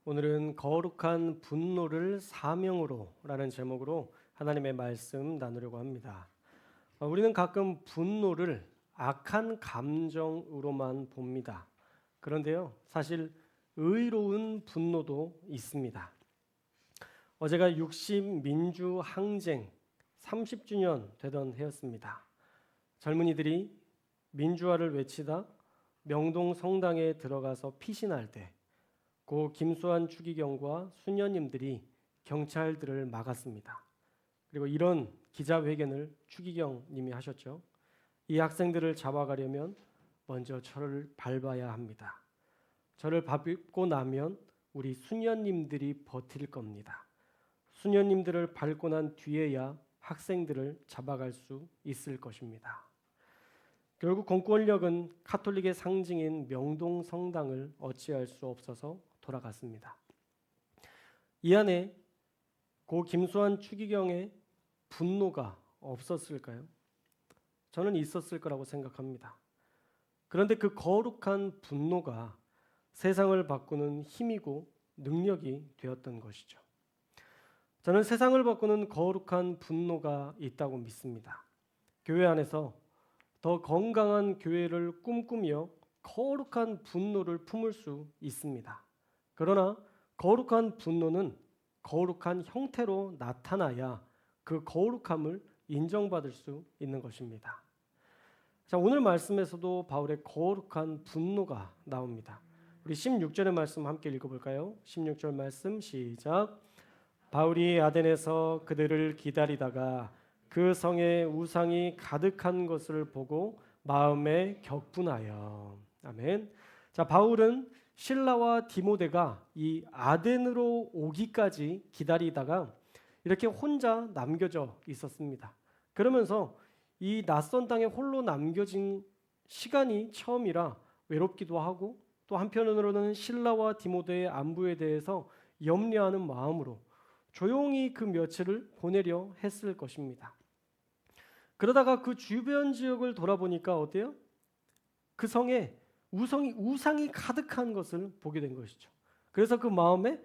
오늘은 거룩한 분노를 사명으로 라는 제목으로 하나님의 말씀 나누려고 합니다. 우리는 가끔 분노를 악한 감정으로만 봅니다. 그런데요, 사실 의로운 분노도 있습니다. 어제가 60 민주항쟁 30주년 되던 해였습니다. 젊은이들이 민주화를 외치다 명동 성당에 들어가서 피신할 때 고 김수환 추기경과 수녀님들이 경찰들을 막았습니다. 그리고 이런 기자회견을 추기경 님이 하셨죠. 이 학생들을 잡아가려면 먼저 저를 밟아야 합니다. 저를 밟고 나면 우리 수녀님들이 버틸 겁니다. 수녀님들을 밟고 난 뒤에야 학생들을 잡아갈 수 있을 것입니다. 결국 공권력은 카톨릭의 상징인 명동 성당을 어찌할 수 없어서 돌아갔습니다. 이 안에 고 김수환 추기경의 분노가 없었을까요? 저는 있었을 거라고 생각합니다. 그런데 그 거룩한 분노가 세상을 바꾸는 힘이고 능력이 되었던 것이죠. 저는 세상을 바꾸는 거룩한 분노가 있다고 믿습니다. 교회 안에서 더 건강한 교회를 꿈꾸며 거룩한 분노를 품을 수 있습니다. 그러나 거룩한 분노는 거룩한 형태로 나타나야 그 거룩함을 인정받을 수 있는 것입니다. 자, 오늘 말씀에서도 바울의 거룩한 분노가 나옵니다. 우리 16절의 말씀 함께 읽어볼까요? 16절 말씀 시작. 바울이 아덴에서 그들을 기다리다가 그 성에 우상이 가득한 것을 보고 마음에 격분하여. 아멘. 자, 바울은 실라와 디모데가 이 아덴으로 오기까지 기다리다가 이렇게 혼자 남겨져 있었습니다. 그러면서 이 낯선 땅에 홀로 남겨진 시간이 처음이라 외롭기도 하고 또 한편으로는 실라와 디모데의 안부에 대해서 염려하는 마음으로 조용히 그 며칠을 보내려 했을 것입니다. 그러다가 그 주변 지역을 돌아보니까 어때요? 그 성에 우상이 가득한 것을 보게 된 것이죠. 그래서 그 마음에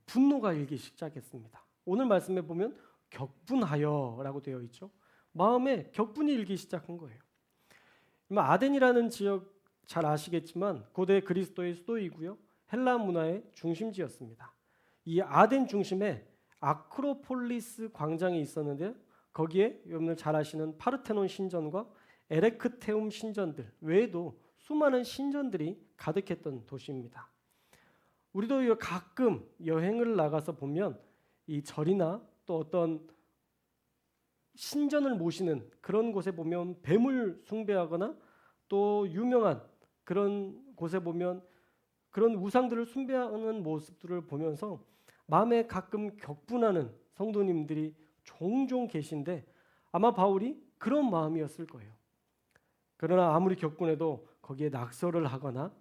분노가 일기 시작했습니다. 오늘 말씀에 보면 격분하여라고 되어 있죠. 마음에 격분이 일기 시작한 거예요. 아덴이라는 지역 잘 아시겠지만 고대 그리스도의 수도이고요. 헬라 문화의 중심지였습니다. 이 아덴 중심에 아크로폴리스 광장이 있었는데 거기에 여러분들 잘 아시는 파르테논 신전과 에레크테움 신전들 외에도 수많은 신전들이 가득했던 도시입니다. 우리도 가끔 여행을 나가서 보면 이 절이나 또 어떤 신전을 모시는 그런 곳에 보면 뱀을 숭배하거나 또 유명한 그런 곳에 보면 그런 우상들을 숭배하는 모습들을 보면서 마음에 가끔 격분하는 성도님들이 종종 계신데 아마 바울이 그런 마음이었을 거예요. 그러나 아무리 격분해도 거기에 낙서를 하거나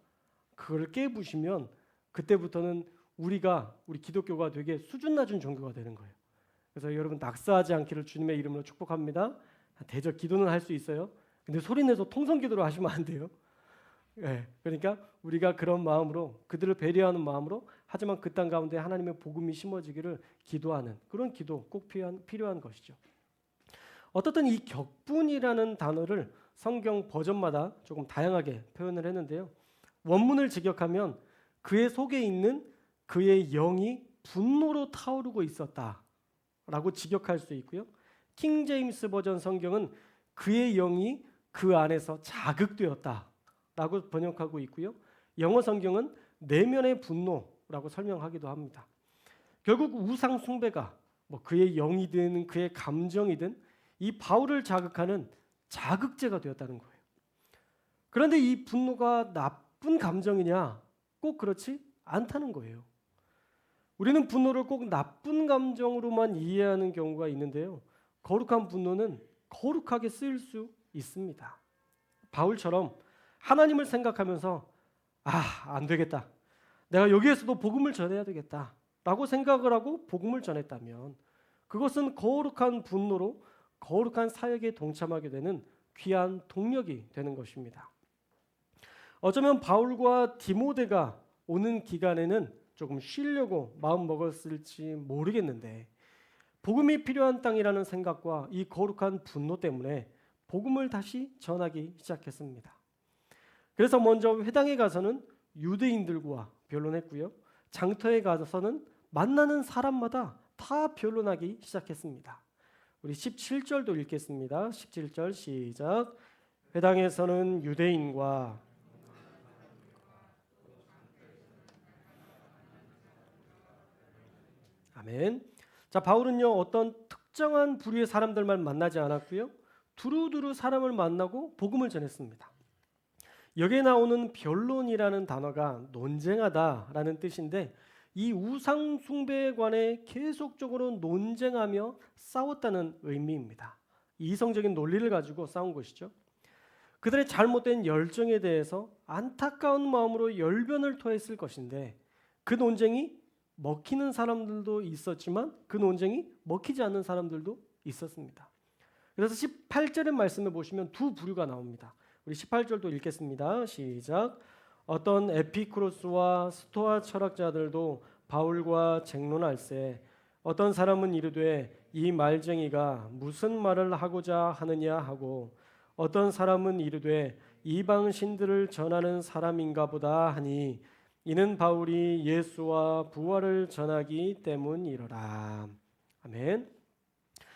그걸 깨부시면 그때부터는 우리 기독교가 되게 수준 낮은 종교가 되는 거예요. 그래서 여러분 낙서하지 않기를 주님의 이름으로 축복합니다. 대적 기도는 할 수 있어요. 근데 소리내서 통성기도를 하시면 안 돼요. 네, 그러니까 우리가 그런 마음으로 그들을 배려하는 마음으로 하지만 그 땅 가운데 하나님의 복음이 심어지기를 기도하는 그런 기도 꼭 필요한 것이죠. 어떻든 이 격분이라는 단어를 성경 버전마다 조금 다양하게 표현을 했는데요. 원문을 직역하면 그의 속에 있는 그의 영이 분노로 타오르고 있었다라고 직역할 수 있고요. 킹 제임스 버전 성경은 그의 영이 그 안에서 자극되었다라고 번역하고 있고요. 영어 성경은 내면의 분노라고 설명하기도 합니다. 결국 우상 숭배가 그의 영이든 그의 감정이든 이 바울을 자극하는 자극제가 되었다는 거예요. 그런데 이 분노가 나쁜 감정이냐? 꼭 그렇지 않다는 거예요. 우리는 분노를 꼭 나쁜 감정으로만 이해하는 경우가 있는데요. 거룩한 분노는 거룩하게 쓰일 수 있습니다. 바울처럼 하나님을 생각하면서 안 되겠다. 내가 여기에서도 복음을 전해야 되겠다. 라고 생각을 하고 복음을 전했다면 그것은 거룩한 분노로 거룩한 사역에 동참하게 되는 귀한 동력이 되는 것입니다. 어쩌면 바울과 디모데가 오는 기간에는 조금 쉬려고 마음 먹었을지 모르겠는데 복음이 필요한 땅이라는 생각과 이 거룩한 분노 때문에 복음을 다시 전하기 시작했습니다. 그래서 먼저 회당에 가서는 유대인들과 변론했고요. 장터에 가서는 만나는 사람마다 다 변론하기 시작했습니다. 우리 17절도 읽겠습니다. 17절 시작. 회당에서는 유대인과 아멘. 자, 바울은요 어떤 특정한 부류의 사람들만 만나지 않았고요. 두루두루 사람을 만나고 복음을 전했습니다. 여기에 나오는 변론이라는 단어가 논쟁하다라는 뜻인데 이 우상 숭배에 관해 계속적으로 논쟁하며 싸웠다는 의미입니다. 이성적인 논리를 가지고 싸운 것이죠. 그들의 잘못된 열정에 대해서 안타까운 마음으로 열변을 토했을 것인데 그 논쟁이 먹히는 사람들도 있었지만 그 논쟁이 먹히지 않는 사람들도 있었습니다. 그래서 18절의 말씀에 보시면 두 부류가 나옵니다. 우리 18절도 읽겠습니다. 시작. 어떤 에피쿠로스와 스토아 철학자들도 바울과 쟁론할세 어떤 사람은 이르되 이 말쟁이가 무슨 말을 하고자 하느냐 하고 어떤 사람은 이르되 이방 신들을 전하는 사람인가 보다 하니 이는 바울이 예수와 부활을 전하기 때문이로라. 아멘.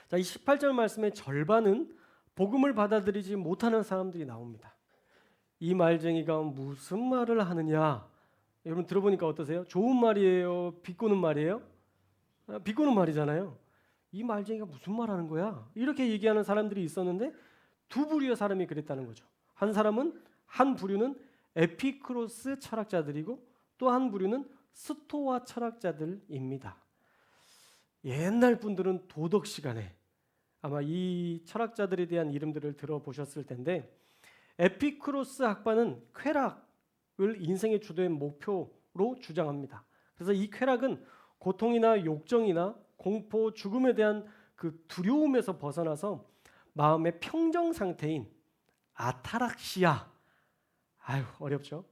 자, 이 18절 말씀의 절반은 복음을 받아들이지 못하는 사람들이 나옵니다. 이 말쟁이가 무슨 말을 하느냐? 여러분 들어보니까 어떠세요? 좋은 말이에요? 비꼬는 말이에요? 비꼬는 말이잖아요. 이 말쟁이가 무슨 말 하는 거야? 이렇게 얘기하는 사람들이 있었는데 두 부류의 사람이 그랬다는 거죠. 한 부류는 에피크로스 철학자들이고 또 한 부류는 스토아 철학자들입니다. 옛날 분들은 도덕 시간에 아마 이 철학자들에 대한 이름들을 들어보셨을 텐데 에피크로스 학파는 쾌락을 인생의 주된 목표로 주장합니다. 그래서 이 쾌락은 고통이나 욕정이나 공포, 죽음에 대한 그 두려움에서 벗어나서 마음의 평정 상태인 아타락시아, 아유 어렵죠.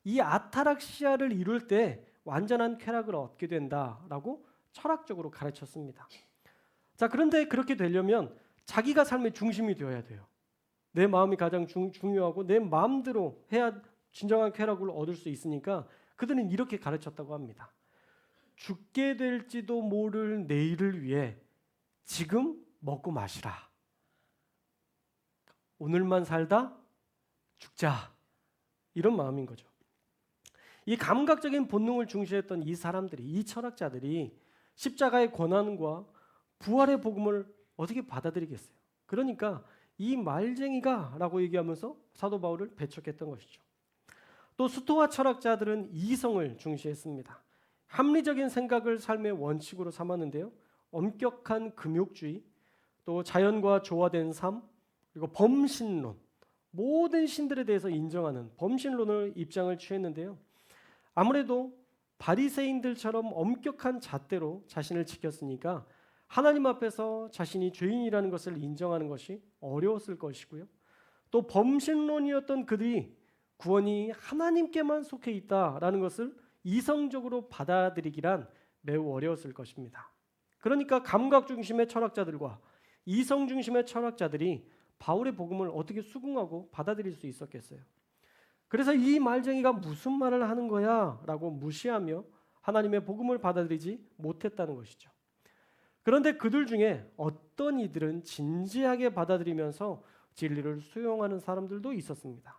이 아타락시아를 이룰 때 완전한 쾌락을 얻게 된다라고 철학적으로 가르쳤습니다. 자, 그런데 그렇게 되려면 자기가 삶의 중심이 되어야 돼요. 내 마음이 가장 중요하고 내 마음대로 해야 진정한 쾌락을 얻을 수 있으니까 그들은 이렇게 가르쳤다고 합니다. 죽게 될지도 모를 내일을 위해 지금 먹고 마시라. 오늘만 살다 죽자. 이런 마음인 거죠. 이 감각적인 본능을 중시했던 이 사람들이, 이 철학자들이 십자가의 고난과 부활의 복음을 어떻게 받아들이겠어요? 그러니까 이 말쟁이가 라고 얘기하면서 사도 바울을 배척했던 것이죠. 또 스토아 철학자들은 이성을 중시했습니다. 합리적인 생각을 삶의 원칙으로 삼았는데요. 엄격한 금욕주의, 또 자연과 조화된 삶, 그리고 범신론, 모든 신들에 대해서 인정하는 범신론을 입장을 취했는데요. 아무래도 바리새인들처럼 엄격한 잣대로 자신을 지켰으니까 하나님 앞에서 자신이 죄인이라는 것을 인정하는 것이 어려웠을 것이고요. 또 범신론이었던 그들이 구원이 하나님께만 속해 있다라는 것을 이성적으로 받아들이기란 매우 어려웠을 것입니다. 그러니까 감각 중심의 철학자들과 이성 중심의 철학자들이 바울의 복음을 어떻게 수긍하고 받아들일 수 있었겠어요? 그래서 이 말쟁이가 무슨 말을 하는 거야? 라고 무시하며 하나님의 복음을 받아들이지 못했다는 것이죠. 그런데 그들 중에 어떤 이들은 진지하게 받아들이면서 진리를 수용하는 사람들도 있었습니다.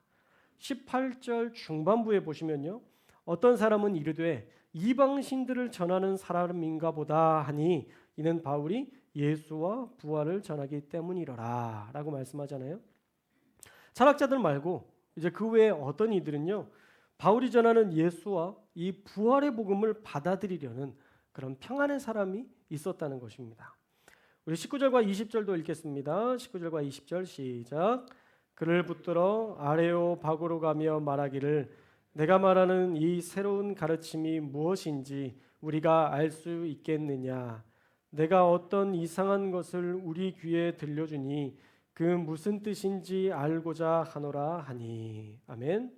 18절 중반부에 보시면요. 어떤 사람은 이르되 이방신들을 전하는 사람인가 보다 하니 이는 바울이 예수와 부활을 전하기 때문이로라 라고 말씀하잖아요. 철학자들 말고 이제 그 외에 어떤 이들은요. 바울이 전하는 예수와 이 부활의 복음을 받아들이려는 그런 평안의 사람이 있었다는 것입니다. 우리 19절과 20절도 읽겠습니다. 19절과 20절 시작. 그를 붙들어 아레오바고로 가며 말하기를 내가 말하는 이 새로운 가르침이 무엇인지 우리가 알 수 있겠느냐. 내가 어떤 이상한 것을 우리 귀에 들려주니 그 무슨 뜻인지 알고자 하노라 하니. 아멘.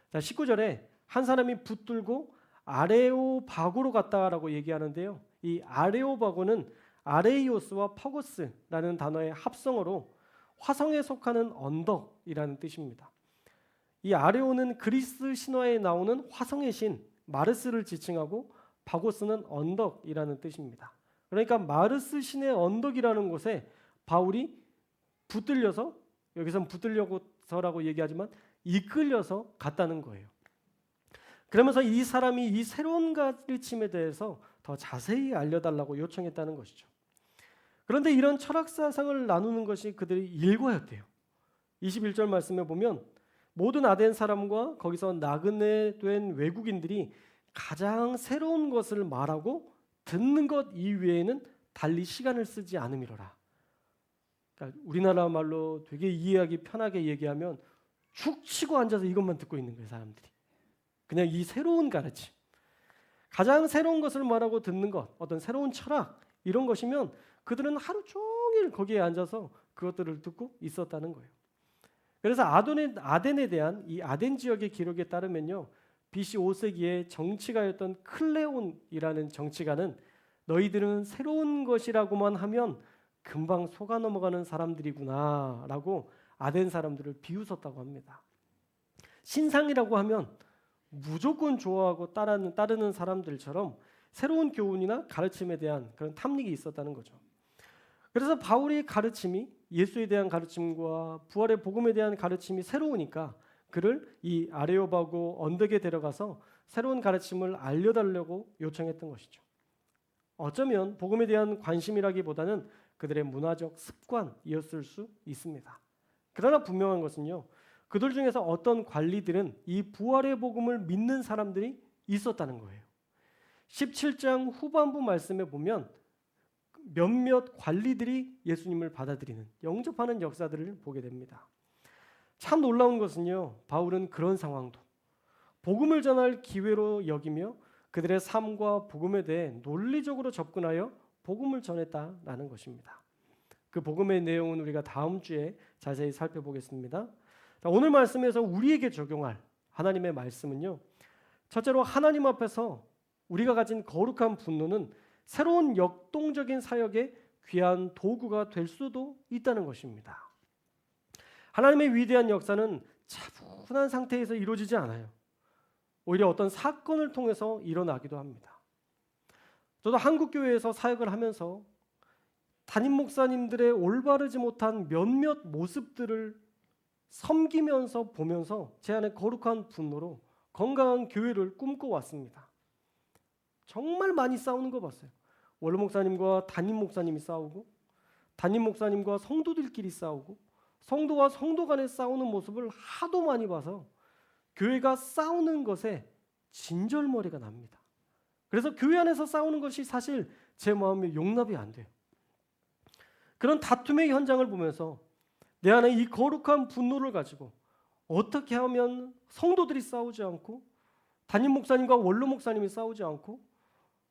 자, 19절에 한 사람이 붙들고 아레오바고로 갔다라고 얘기하는데요. 이 아레오바고는 아레이오스와 파고스라는 단어의 합성어로 화성에 속하는 언덕이라는 뜻입니다. 이 아레오는 그리스 신화에 나오는 화성의 신 마르스를 지칭하고 바고스는 언덕이라는 뜻입니다. 그러니까 마르스 신의 언덕이라는 곳에 바울이 붙들려서, 여기서는 붙들려서라고 얘기하지만 이끌려서 갔다는 거예요. 그러면서 이 사람이 이 새로운 가르침에 대해서 더 자세히 알려달라고 요청했다는 것이죠. 그런데 이런 철학 사상을 나누는 것이 그들의 일과였대요. 21절 말씀에 보면 모든 아덴 사람과 거기서 나그네 된 외국인들이 가장 새로운 것을 말하고 듣는 것 이외에는 달리 시간을 쓰지 않음이로라. 그러니까 우리나라 말로 되게 이해하기 편하게 얘기하면 축 치고 앉아서 이것만 듣고 있는 거예요, 사람들이. 그냥 이 새로운 가르침, 가장 새로운 것을 말하고 듣는 것, 어떤 새로운 철학 이런 것이면 그들은 하루 종일 거기에 앉아서 그것들을 듣고 있었다는 거예요. 그래서 아덴에 대한 이 아덴 지역의 기록에 따르면요, BC 5세기의 정치가였던 클레온이라는 정치가는 너희들은 새로운 것이라고만 하면 금방 속아 넘어가는 사람들이구나라고 아덴 사람들을 비웃었다고 합니다. 신상이라고 하면 무조건 좋아하고 따르는 사람들처럼 새로운 교훈이나 가르침에 대한 그런 탐닉이 있었다는 거죠. 그래서 바울의 가르침이 예수에 대한 가르침과 부활의 복음에 대한 가르침이 새로우니까 그를 이 아레오바고 언덕에 데려가서 새로운 가르침을 알려달라고 요청했던 것이죠. 어쩌면 복음에 대한 관심이라기보다는 그들의 문화적 습관이었을 수 있습니다. 그러나 분명한 것은요, 그들 중에서 어떤 관리들은 이 부활의 복음을 믿는 사람들이 있었다는 거예요. 17장 후반부 말씀에 보면 몇몇 관리들이 예수님을 받아들이는, 영접하는 역사들을 보게 됩니다. 참 놀라운 것은요, 바울은 그런 상황도 복음을 전할 기회로 여기며 그들의 삶과 복음에 대해 논리적으로 접근하여 복음을 전했다라는 것입니다. 그 복음의 내용은 우리가 다음 주에 자세히 살펴보겠습니다. 오늘 말씀에서 우리에게 적용할 하나님의 말씀은요, 첫째로 하나님 앞에서 우리가 가진 거룩한 분노는 새로운 역동적인 사역의 귀한 도구가 될 수도 있다는 것입니다. 하나님의 위대한 역사는 차분한 상태에서 이루어지지 않아요. 오히려 어떤 사건을 통해서 일어나기도 합니다. 저도 한국교회에서 사역을 하면서 담임 목사님들의 올바르지 못한 몇몇 모습들을 섬기면서 보면서 제 안에 거룩한 분노로 건강한 교회를 꿈꿔왔습니다. 정말 많이 싸우는 거 봤어요. 원로 목사님과 담임 목사님이 싸우고, 담임 목사님과 성도들끼리 싸우고, 성도와 성도 간에 싸우는 모습을 하도 많이 봐서 교회가 싸우는 것에 진절머리가 납니다. 그래서 교회 안에서 싸우는 것이 사실 제 마음에 용납이 안 돼요. 그런 다툼의 현장을 보면서 내 안에 이 거룩한 분노를 가지고 어떻게 하면 성도들이 싸우지 않고, 담임 목사님과 원로 목사님이 싸우지 않고,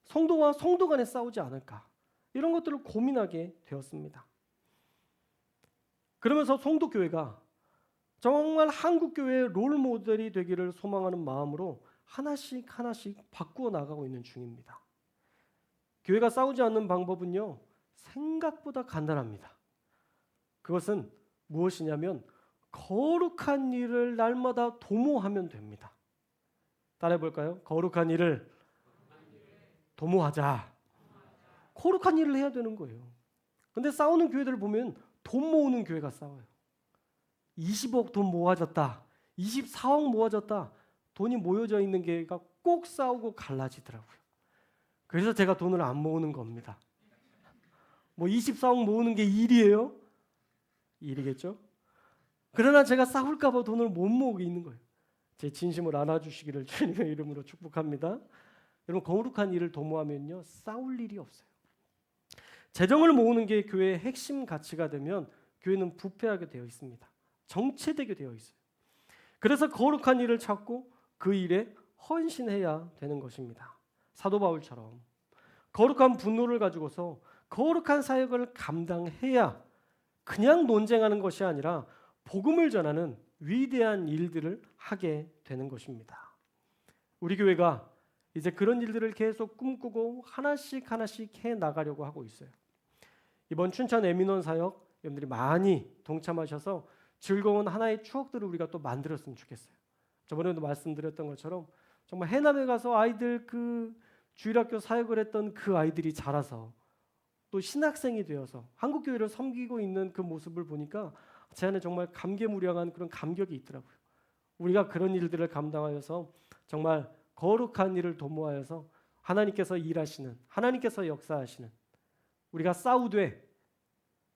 성도와 성도 간에 싸우지 않을까, 이런 것들을 고민하게 되었습니다. 그러면서 성도교회가 정말 한국교회의 롤모델이 되기를 소망하는 마음으로 하나씩 바꾸어 나가고 있는 중입니다. 교회가 싸우지 않는 방법은요, 생각보다 간단합니다. 그것은 무엇이냐면 거룩한 일을 날마다 도모하면 됩니다. 따라해 볼까요? 거룩한 일을 도모하자. 거룩한 일을 해야 되는 거예요. 근데 싸우는 교회들을 보면 돈 모으는 교회가 싸워요. 20억 돈 모아졌다, 24억 모아졌다, 돈이 모여져 있는 교회가 꼭 싸우고 갈라지더라고요. 그래서 제가 돈을 안 모으는 겁니다. 뭐 24억 모으는 게 일이에요? 일이겠죠? 그러나 제가 싸울까 봐 돈을 못 모으고 있는 거예요. 제 진심을 안아주시기를 주님의 이름으로 축복합니다. 여러분, 거룩한 일을 도모하면요, 싸울 일이 없어요. 재정을 모으는 게 교회의 핵심 가치가 되면 교회는 부패하게 되어 있습니다. 정체되게 되어 있어요. 그래서 거룩한 일을 찾고 그 일에 헌신해야 되는 것입니다. 사도 바울처럼 거룩한 분노를 가지고서 거룩한 사역을 감당해야 그냥 논쟁하는 것이 아니라 복음을 전하는 위대한 일들을 하게 되는 것입니다. 우리 교회가 이제 그런 일들을 계속 꿈꾸고 하나씩 하나씩 해 나가려고 하고 있어요. 이번 춘천 에민원 사역 여러분들이 많이 동참하셔서 즐거운 하나의 추억들을 우리가 또 만들었으면 좋겠어요. 저번에도 말씀드렸던 것처럼 정말 해남에 가서 아이들 그 주일학교 사역을 했던 그 아이들이 자라서 또 신학생이 되어서 한국교회를 섬기고 있는 그 모습을 보니까 제 안에 정말 감개무량한 그런 감격이 있더라고요. 우리가 그런 일들을 감당하여서 정말 거룩한 일을 도모하여서 하나님께서 일하시는, 하나님께서 역사하시는, 우리가 싸우되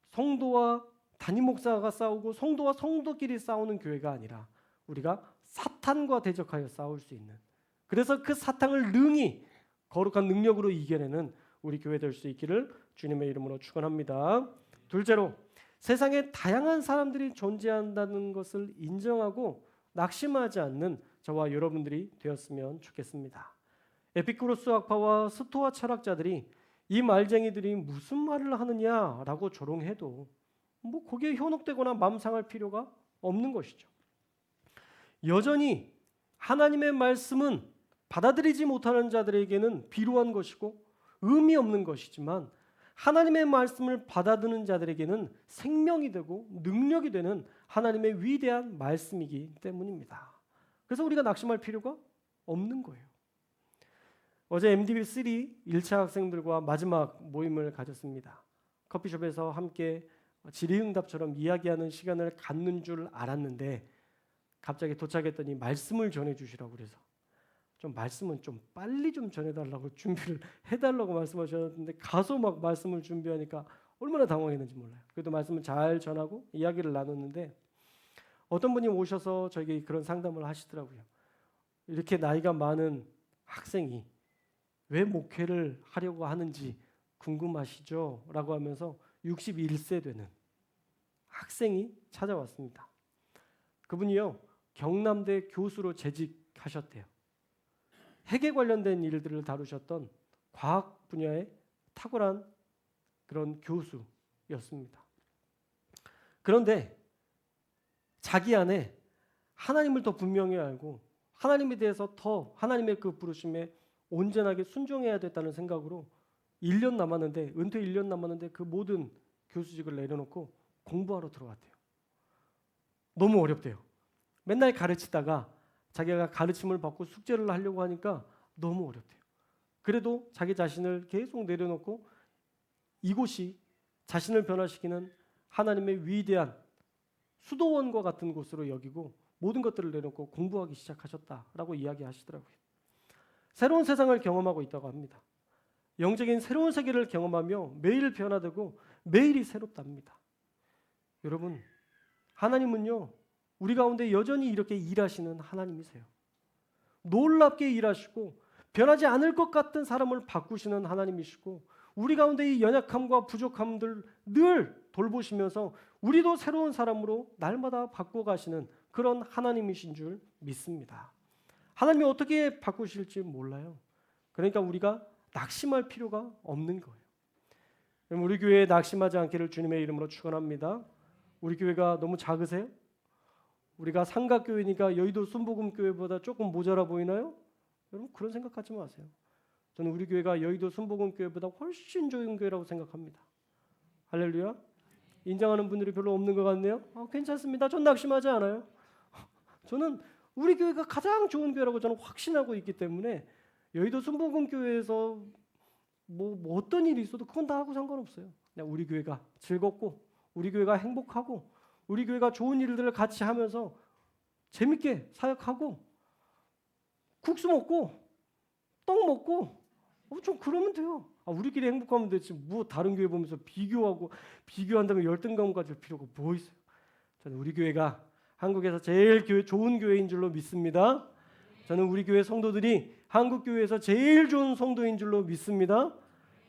성도와 담임 목사가 싸우고 성도와 성도끼리 싸우는 교회가 아니라 우리가 사탄과 대적하여 싸울 수 있는, 그래서 그 사탄을 능히 거룩한 능력으로 이겨내는 우리 교회 될 수 있기를 주님의 이름으로 축원합니다. 둘째로, 세상에 다양한 사람들이 존재한다는 것을 인정하고 낙심하지 않는 저와 여러분들이 되었으면 좋겠습니다. 에피쿠로스 학파와 스토아 철학자들이 이 말쟁이들이 무슨 말을 하느냐라고 조롱해도 거기에 현혹되거나 맘 상할 필요가 없는 것이죠. 여전히 하나님의 말씀은 받아들이지 못하는 자들에게는 비루한 것이고 의미 없는 것이지만 하나님의 말씀을 받아들이는 자들에게는 생명이 되고 능력이 되는 하나님의 위대한 말씀이기 때문입니다. 그래서 우리가 낙심할 필요가 없는 거예요. 어제 MDB3 1차 학생들과 마지막 모임을 가졌습니다. 커피숍에서 함께 질의응답처럼 이야기하는 시간을 갖는 줄 알았는데 갑자기 도착했더니 말씀을 전해주시라고 그래서 말씀은 좀 빨리 좀 전해달라고 준비를 해달라고 말씀하셨는데 가서 막 말씀을 준비하니까 얼마나 당황했는지 몰라요. 그래도 말씀을 잘 전하고 이야기를 나눴는데 어떤 분이 오셔서 저에게 그런 상담을 하시더라고요. 이렇게 나이가 많은 학생이 왜 목회를 하려고 하는지 궁금하시죠? 라고 하면서 61세 되는 학생이 찾아왔습니다. 그분이요, 경남대 교수로 재직하셨대요. 핵에 관련된 일들을 다루셨던 과학 분야의 탁월한 그런 교수였습니다. 그런데 자기 안에 하나님을 더 분명히 알고 하나님에 대해서 더 하나님의 그 부르심에 온전하게 순종해야 됐다는 생각으로 1년 남았는데, 은퇴 1년 남았는데 그 모든 교수직을 내려놓고 공부하러 들어왔대요. 너무 어렵대요. 맨날 가르치다가 자기가 가르침을 받고 숙제를 하려고 하니까 너무 어렵대요. 그래도 자기 자신을 계속 내려놓고 이곳이 자신을 변화시키는 하나님의 위대한 수도원과 같은 곳으로 여기고 모든 것들을 내놓고 공부하기 시작하셨다라고 이야기하시더라고요. 새로운 세상을 경험하고 있다고 합니다. 영적인 새로운 세계를 경험하며 매일 변화되고 매일이 새롭답니다. 여러분, 하나님은요, 우리 가운데 여전히 이렇게 일하시는 하나님이세요. 놀랍게 일하시고 변하지 않을 것 같은 사람을 바꾸시는 하나님이시고 우리 가운데 이 연약함과 부족함들 늘 돌보시면서 우리도 새로운 사람으로 날마다 바꿔가시는 그런 하나님이신 줄 믿습니다. 하나님이 어떻게 바꾸실지 몰라요. 그러니까 우리가 낙심할 필요가 없는 거예요. 우리 교회에 낙심하지 않기를 주님의 이름으로 축원합니다. 우리 교회가 너무 작으세요? 우리가 삼각교회니까 여의도 순복음교회보다 조금 모자라 보이나요? 여러분 그런 생각하지 마세요. 저는 우리 교회가 여의도 순복음교회보다 훨씬 좋은 교회라고 생각합니다. 할렐루야. 인정하는 분들이 별로 없는 것 같네요. 괜찮습니다. 전 낙심하지 않아요. 저는 우리 교회가 가장 좋은 교회라고 저는 확신하고 있기 때문에 여의도 순복음교회에서 뭐 어떤 일이 있어도 그건 다 하고 상관없어요. 그냥 우리 교회가 즐겁고 우리 교회가 행복하고 우리 교회가 좋은 일들을 같이 하면서 재밌게 사역하고 국수 먹고 떡 먹고 좀 그러면 돼요. 우리끼리 행복하면 되지 뭐 다른 교회 보면서 비교한다면 열등감 가질 필요가 뭐 있어요. 저는 우리 교회가 한국에서 제일 좋은 교회인 줄로 믿습니다. 저는 우리 교회 성도들이 한국 교회에서 제일 좋은 성도인 줄로 믿습니다.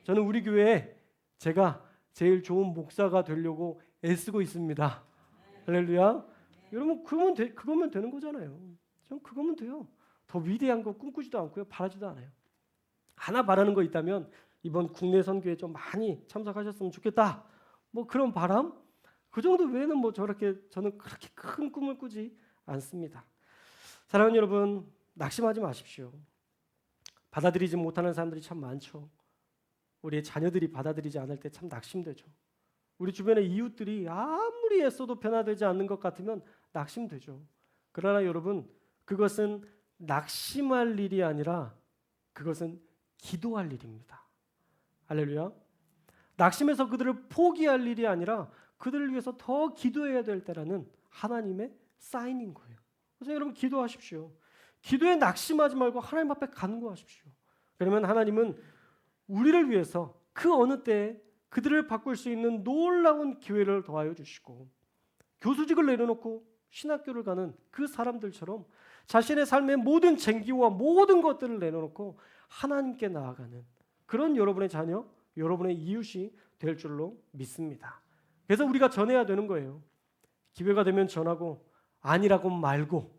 저는 우리 교회에 제가 제일 좋은 목사가 되려고 애쓰고 있습니다. 할렐루야. 여러분 그거면 되는 거잖아요. 전 그거면 돼요. 더 위대한 거 꿈꾸지도 않고요. 바라지도 않아요. 하나 바라는 거 있다면 이번 국내 선교에 좀 많이 참석하셨으면 좋겠다. 뭐 그런 바람? 그 정도 외에는 저는 그렇게 큰 꿈을 꾸지 않습니다. 사랑하는 여러분, 낙심하지 마십시오. 받아들이지 못하는 사람들이 참 많죠. 우리의 자녀들이 받아들이지 않을 때 참 낙심되죠. 우리 주변의 이웃들이 아무리 애써도 변화되지 않는 것 같으면 낙심되죠. 그러나 여러분, 그것은 낙심할 일이 아니라 그것은 기도할 일입니다. 할렐루야. 낙심해서 그들을 포기할 일이 아니라 그들을 위해서 더 기도해야 될 때라는 하나님의 사인인 거예요. 그래서 여러분 기도하십시오. 기도에 낙심하지 말고 하나님 앞에 간구하십시오. 그러면 하나님은 우리를 위해서 그 어느 때에 그들을 바꿀 수 있는 놀라운 기회를 더하여 주시고, 교수직을 내려놓고 신학교를 가는 그 사람들처럼 자신의 삶의 모든 쟁기와 모든 것들을 내려놓고 하나님께 나아가는 그런 여러분의 자녀, 여러분의 이웃이 될 줄로 믿습니다. 그래서 우리가 전해야 되는 거예요. 기회가 되면 전하고 아니라고 말고,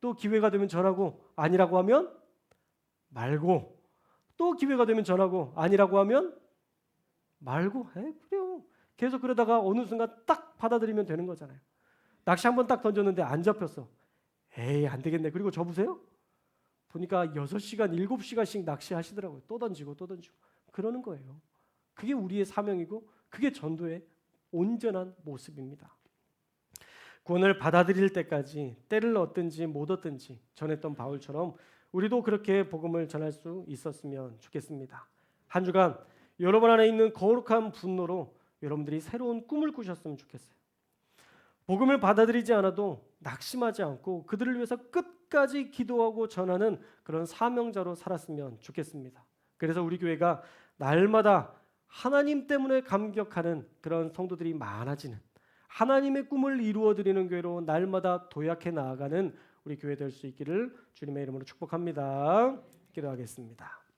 또 기회가 되면 전하고 아니라고 하면 말고, 또 기회가 되면 전하고 아니라고 하면 말고. 그래요. 계속 그러다가 어느 순간 딱 받아들이면 되는 거잖아요. 낚시 한번 딱 던졌는데 안 잡혔어. 에이, 안 되겠네. 그리고 접으세요? 보니까 6시간, 7시간씩 낚시하시더라고요. 또 던지고 또 던지고. 그러는 거예요. 그게 우리의 사명이고 그게 전도의 온전한 모습입니다. 구원을 받아들일 때까지 때를 얻든지 못 얻든지 전했던 바울처럼 우리도 그렇게 복음을 전할 수 있었으면 좋겠습니다. 한 주간 여러분 안에 있는 거룩한 분노로 여러분들이 새로운 꿈을 꾸셨으면 좋겠어요. 복음을 받아들이지 않아도 낙심하지 않고 그들을 위해서 끝까지 기도하고 전하는 그런 사명자로 살았으면 좋겠습니다. 그래서 우리 교회가 날마다 하나님 때문에 감격하는 그런 성도들이 많아지는, 하나님의 꿈을 이루어드리는 교회로 날마다 도약해 나아가는 우리 교회 될 수 있기를 주님의 이름으로 축복합니다. 기도하겠습니다.